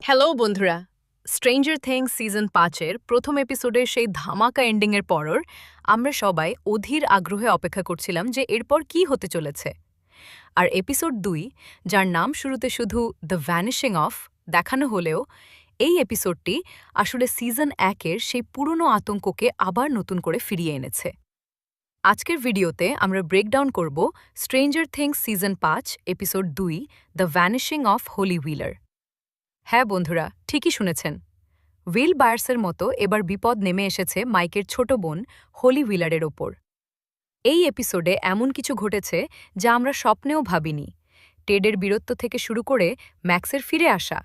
Hello বন্ধুরা, stranger things season ৫-এর প্রথম এপিসোডের সেই ধামাকা এন্ডিংয়ের পরর আমরা সবাই অধীর আগ্রহে অপেক্ষা করছিলাম যে এরপর কি হতে চলেছে। আর এপিসোড ২, যার নাম শুরুতে শুধু দ্য ভ্যানিশিং অফ দেখানো হলেও এই এপিসোডটি আসলে সিজন ১-এর সেই পুরনো আতঙ্ককে আবার নতুন করে ফিরিয়ে এনেছে। আজকের ভিডিওতে আমরা ব্রেকডাউন করব stranger things season ৫ episode ২, the vanishing of Holi wheeler. হ্যাঁ বন্ধুরা, ঠিকই শুনেছেন। উইল বায়ার্সের মতো এবার বিপদ নেমে এসেছে মাইকের ছোট বোন হোলি হুইলারের ওপর। এই এপিসোডে এমন কিছু ঘটেছে যা আমরা স্বপ্নেও ভাবিনি। টেডের বীরত্ব থেকে শুরু করে ম্যাক্সের ফিরে আসা।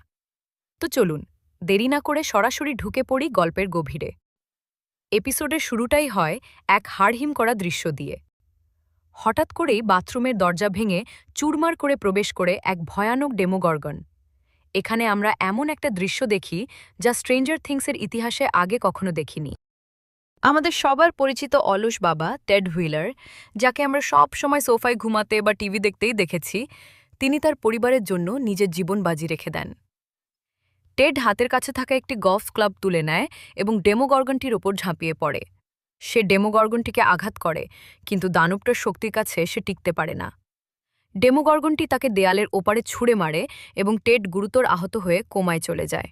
তো চলুন, দেরি না করে সরাসরি ঢুকে পড়ি গল্পের গভীরে। এপিসোডের শুরুটাই হয় এক হাড়হিম করা দৃশ্য দিয়ে। হঠাৎ করেই বাথরুমের দরজা ভেঙে চুরমার করে প্রবেশ করে এক ভয়ানক ডেমোগর্গন। এখানে আমরা এমন একটা দৃশ্য দেখি যা স্ট্রেঞ্জার থিংসের ইতিহাসে আগে কখনো দেখিনি। আমাদের সবার পরিচিত অলস বাবা টেড হুইলার, যাকে আমরা সব সময় সোফায় ঘুমাতে বা টিভি দেখতেই দেখেছি, তিনি তার পরিবারের জন্য নিজের জীবন বাজি রেখে দেন। টেড হাতের কাছে থাকা একটি গলফ ক্লাব তুলে নেয় এবং ডেমোগর্গনটির ওপর ঝাঁপিয়ে পড়ে। সে ডেমোগর্গনটিকে আঘাত করে, কিন্তু দানবটার শক্তির কাছে সে টিকতে পারে না। ডেমোগর্গনটি তাকে দেয়ালের ওপারে ছুঁড়ে মারে এবং টেড গুরুতর আহত হয়ে কোমায় চলে যায়।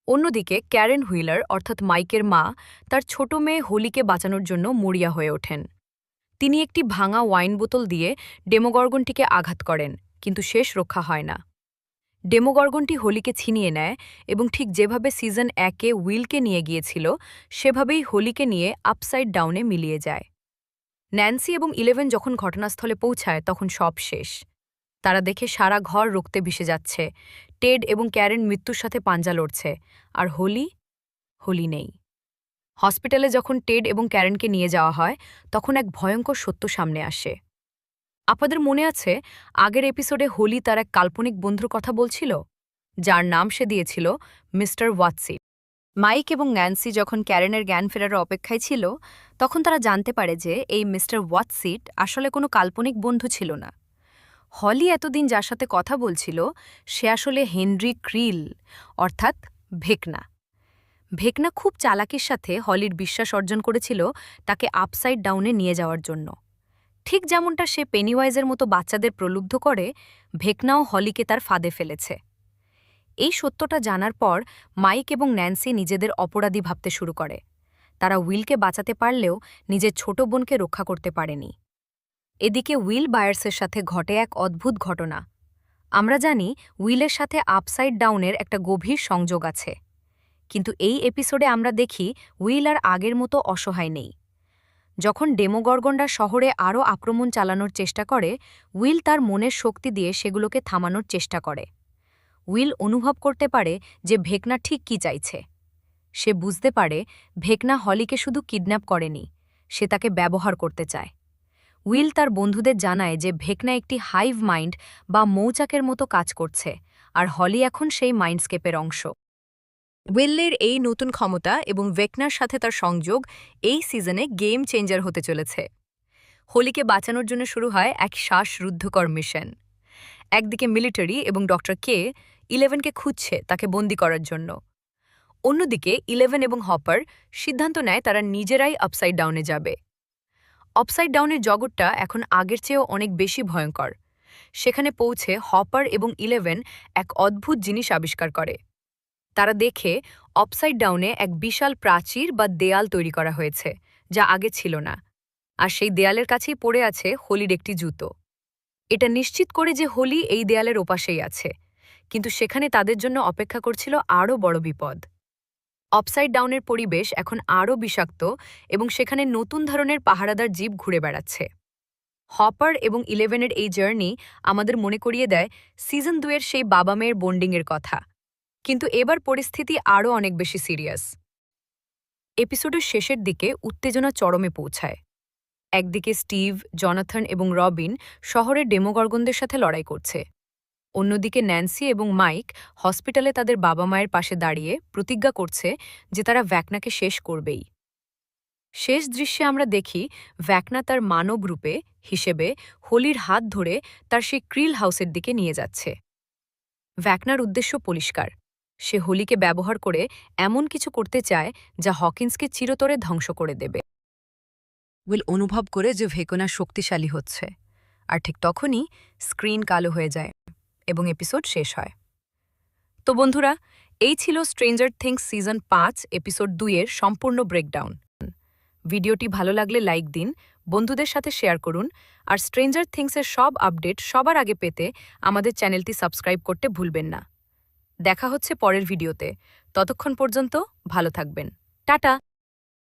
অন্যদিকে ক্যারেন হুইলার অর্থাৎ মাইকের মা তার ছোট মেয়ে হোলিকে বাঁচানোর জন্য মরিয়া হয়ে ওঠেন। তিনি একটি ভাঙা ওয়াইন বোতল দিয়ে ডেমোগর্গনটিকে আঘাত করেন, কিন্তু শেষ রক্ষা হয় না। ডেমোগর্গনটি হোলিকে ছিনিয়ে নেয় এবং ঠিক যেভাবে সিজন ১-এ উইলকে নিয়ে গিয়েছিল সেভাবেই হোলিকে নিয়ে আপসাইড ডাউনে মিলিয়ে যায়। ন্যান্সি এবং 11 যখন ঘটনাস্থলে পৌঁছায় তখন সব শেষ। তারা দেখে সারা ঘর রক্তে ভেসে যাচ্ছে। টেড এবং ক্যারেন মৃত্যুর সাথে পাঞ্জা লড়ছে, আর হোলি নেই। হসপিটালে যখন টেড এবং ক্যারেনকে নিয়ে যাওয়া হয় তখন এক ভয়ঙ্কর সত্য সামনে আসে। আপনাদের মনে আছে আগের এপিসোডে হোলি তার এক কাল্পনিক বন্ধুর কথা বলছিল, যার নাম সে দিয়েছিল মিস্টার ওয়াটসি। মাইক এবং ন্যান্সি যখন ক্যারেনের জ্ঞান ফেরার অপেক্ষায় ছিল তখন তারা জানতে পারে যে এই মিস্টার ওয়াটসিট আসলে কোনো কাল্পনিক বন্ধু ছিল না। হলি এতদিন যার সাথে কথা বলছিল সে আসলে হেনরি ক্রিল, অর্থাৎ ভেকনা। ভেকনা খুব চালাকির সাথে হলির বিশ্বাস অর্জন করেছিল তাকে আপসাইড ডাউনে নিয়ে যাওয়ার জন্য। ঠিক যেমনটা সে পেনিওয়াইজের মতো বাচ্চাদের প্রলুব্ধ করে, ভেকনাও হলিকে তার ফাঁদে ফেলেছে। এই সত্যটা জানার পর মাইক এবং ন্যান্সি নিজেদের অপরাধী ভাবতে শুরু করে। তারা উইলকে বাঁচাতে পারলেও নিজের ছোট বোনকে রক্ষা করতে পারেনি। এদিকে উইল বায়ার্সের সাথে ঘটে এক অদ্ভুত ঘটনা। আমরা জানি উইলের সাথে আপসাইড ডাউনের একটা গভীর সংযোগ আছে, কিন্তু এই এপিসোডে আমরা দেখি উইল আর আগের মতো অসহায় নেই। যখন ডেমোগর্গনরা শহরে আরও আক্রমণ চালানোর চেষ্টা করে, উইল তার মনের শক্তি দিয়ে সেগুলোকে থামানোর চেষ্টা করে। উইল অনুভব করতে পারে যে ভেকনা ঠিক কী চাইছে। সে বুঝতে পারে ভেকনা হলিকে শুধু কিডন্যাপ করেনি, সে তাকে ব্যবহার করতে চায়। উইল তার বন্ধুদের জানায় যে ভেকনা একটি হাইভ মাইন্ড বা মৌচাকের মতো কাজ করছে, আর হলি এখন সেই মাইন্ডস্কেপের অংশ। উইলের এই নতুন ক্ষমতা এবং ভেকনার সাথে তার সংযোগ এই সিজনে গেম চেঞ্জার হতে চলেছে। হোলিকে বাঁচানোর জন্য শুরু হয় এক শ্বাসরুদ্ধকর মিশন। একদিকে মিলিটারি এবং ডক্টর কে 11কে খুঁজছে তাকে বন্দি করার জন্য। অন্যদিকে 11 এবং হপার সিদ্ধান্ত নেয় তারা নিজেরাই আপসাইড ডাউনে যাবে। আপসাইড ডাউনের জগৎটা এখন আগের চেয়েও অনেক বেশি ভয়ঙ্কর। সেখানে পৌঁছে হপার এবং 11 এক অদ্ভুত জিনিস আবিষ্কার করে। তারা দেখে আপসাইড ডাউনে এক বিশাল প্রাচীর বা দেয়াল তৈরি করা হয়েছে, যা আগে ছিল না। আর সেই দেয়ালের কাছেই পড়ে আছে হোলির একটি জুতো। এটা নিশ্চিত করে যে হোলি এই দেয়ালের ওপাশেই আছে, কিন্তু সেখানে তাদের জন্য অপেক্ষা করছিল আরও বড় বিপদ। আপসাইড ডাউনের পরিবেশ এখন আরও বিষাক্ত এবং সেখানে নতুন ধরনের পাহারাদার জীব ঘুরে বেড়াচ্ছে। হপার এবং 11-এর এই জার্নি আমাদের মনে করিয়ে দেয় সিজন 2-এর সেই বাবা মেয়ের বন্ডিংয়ের কথা, কিন্তু এবার পরিস্থিতি আরও অনেক বেশি সিরিয়াস। এপিসোডের শেষের দিকে উত্তেজনা চরমে পৌঁছায়। একদিকে স্টিভ, জনাথন এবং রবিন শহরের ডেমোগর্গনদের সাথে লড়াই করছে। অন্যদিকে ন্যান্সি এবং মাইক হসপিটালে তাদের বাবা মায়ের পাশে দাঁড়িয়ে প্রতিজ্ঞা করছে যে তারা ভ্যাকনাকে শেষ করবেই। শেষ দৃশ্যে আমরা দেখি ভ্যাকনা তার মানব রূপে হিসেবে হোলির হাত ধরে তার সেই ক্রিল হাউসের দিকে নিয়ে যাচ্ছে। ভ্যাকনার উদ্দেশ্য পরিষ্কার, সে হোলিকে ব্যবহার করে এমন কিছু করতে চায় যা হকিন্সকে চিরতরে ধ্বংস করে দেবে। উইল অনুভব করে যে ভেকোনা শক্তিশালী হচ্ছে, আর ঠিক তখনই স্ক্রিন কালো হয়ে যায় এবং এপিসোড শেষ হয়। তো বন্ধুরা, এই ছিল স্ট্রেঞ্জার থিংস সিজন 5 এপিসোড 2 এর সম্পূর্ণ ব্রেকডাউন। ভিডিওটি ভালো লাগলে লাইক দিন, বন্ধুদের সাথে শেয়ার করুন, আর স্ট্রেঞ্জার থিংসের সব আপডেট সবার আগে পেতে আমাদের চ্যানেলটি সাবস্ক্রাইব করতে ভুলবেন না। দেখা হচ্ছে পরের ভিডিওতে। ততক্ষণ পর্যন্ত ভালো থাকবেন। টাটা।